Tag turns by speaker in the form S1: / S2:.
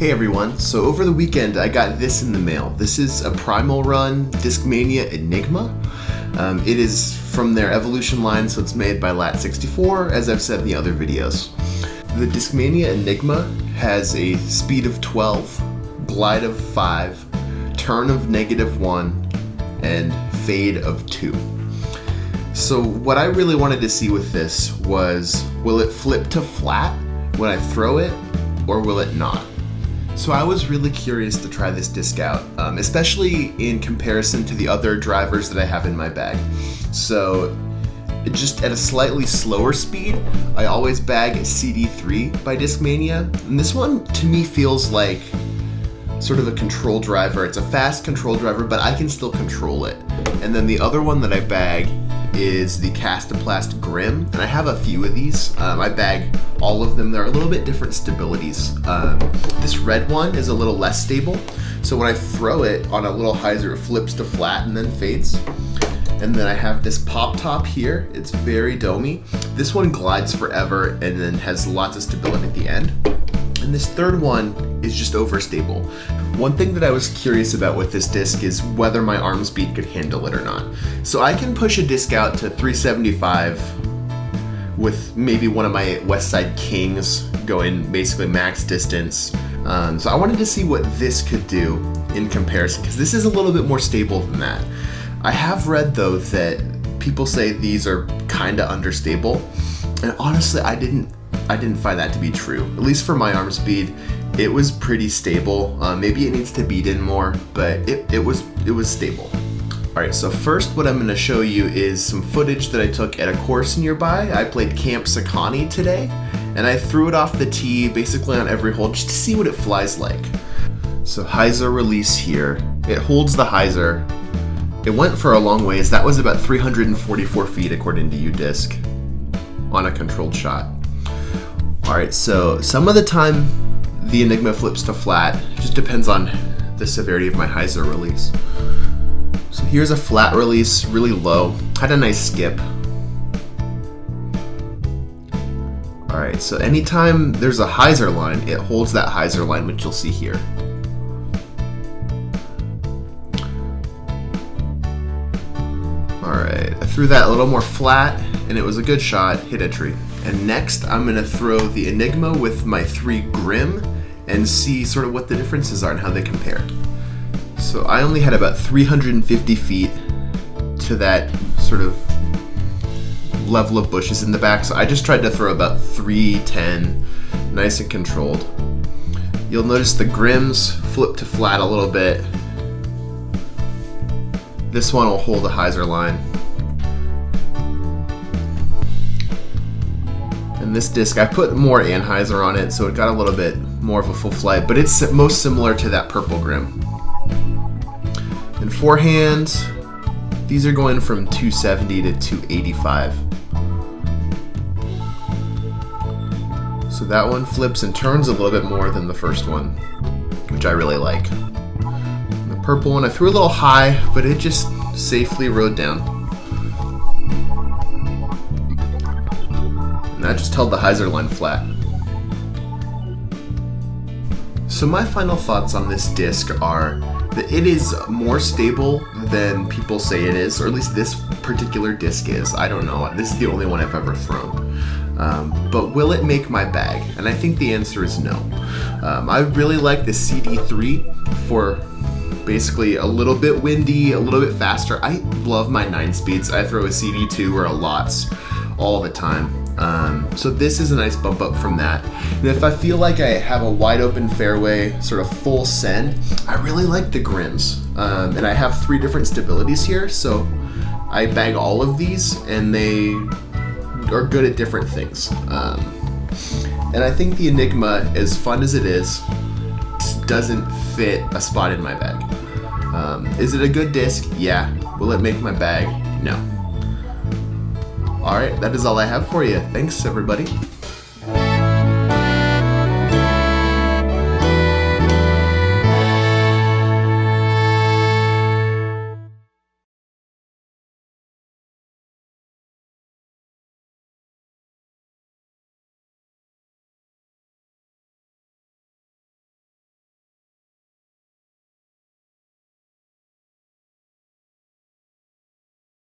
S1: Hey everyone, so over the weekend I got this in the mail. This is a Primal Run Discmania Enigma. It is from their Evolution line, so it's made by Lat64, as I've said in the other videos. The Discmania Enigma has a speed of 12, glide of 5, turn of -1, and fade of 2. So what I really wanted to see with this was, will it flip to flat when I throw it, or will it not? So I was really curious to try this disc out, especially in comparison to the other drivers that I have in my bag. So just at a slightly slower speed, I always bag CD3 by Discmania, and this one to me feels like sort of a control driver. It's a fast control driver, but I can still control it. And then the other one that I bag is the Kastaplast Grym, and I have a few of these. I bag all of them. They're a little bit different stabilities. This red one is a little less stable, so when I throw it on a little hyzer, it flips to flat and then fades. And then I have this pop top here. It's very domey. This one glides forever and then has lots of stability at the end. And this third one is just overstable. One thing that I was curious about with this disc is whether my arm speed could handle it or not. So I can push a disc out to 375 with maybe one of my Westside Kings going basically max distance. So I wanted to see what this could do in comparison, because this is a little bit more stable than that. I have read though that people say these are kind of understable, and honestly I didn't find that to be true. At least for my arm speed, it was pretty stable. Maybe it needs to beat in more, but it was stable. Alright, so first what I'm going to show you is some footage that I took at a course nearby. I played Camp Sakani today, and I threw it off the tee basically on every hole just to see what it flies like. So hyzer release here. It holds the hyzer. It went for a long ways. That was about 344 feet according to UDisc on a controlled shot. Alright, so some of the time the Enigma flips to flat. It just depends on the severity of my hyzer release. So here's a flat release, really low. Had a nice skip. Alright, so anytime there's a hyzer line, it holds that hyzer line, which you'll see here. Alright, I threw that a little more flat, and it was a good shot, hit a tree. And next, I'm going to throw the Enigma with my 3 Grym and see sort of what the differences are and how they compare. So I only had about 350 feet to that sort of level of bushes in the back, so I just tried to throw about 310, nice and controlled. You'll notice the Gryms flip to flat a little bit. This one will hold a hyzer line. And this disc, I put more anhyzer on it, so it got a little bit more of a full flight, but it's most similar to that purple Grym. And forehand, these are going from 270 to 285. So that one flips and turns a little bit more than the first one, which I really like. And the purple one, I threw a little high, but it just safely rode down. I just held the hyzer line flat. So my final thoughts on this disc are that it is more stable than people say it is, or at least this particular disc is. I don't know, this is the only one I've ever thrown. But will it make my bag? And I think the answer is no. I really like the CD3 for basically a little bit windy, a little bit faster. I love my 9 speeds. I throw a CD2 or a LOTS all the time. So this is a nice bump up from that. And if I feel like I have a wide open fairway, sort of full send, I really like the Gryms. And I have 3 different stabilities here, so I bag all of these and they are good at different things. And I think the Enigma, as fun as it is, just doesn't fit a spot in my bag. Is it a good disc? Yeah. Will it make my bag? No. Alright, that is all I have for you. Thanks, everybody.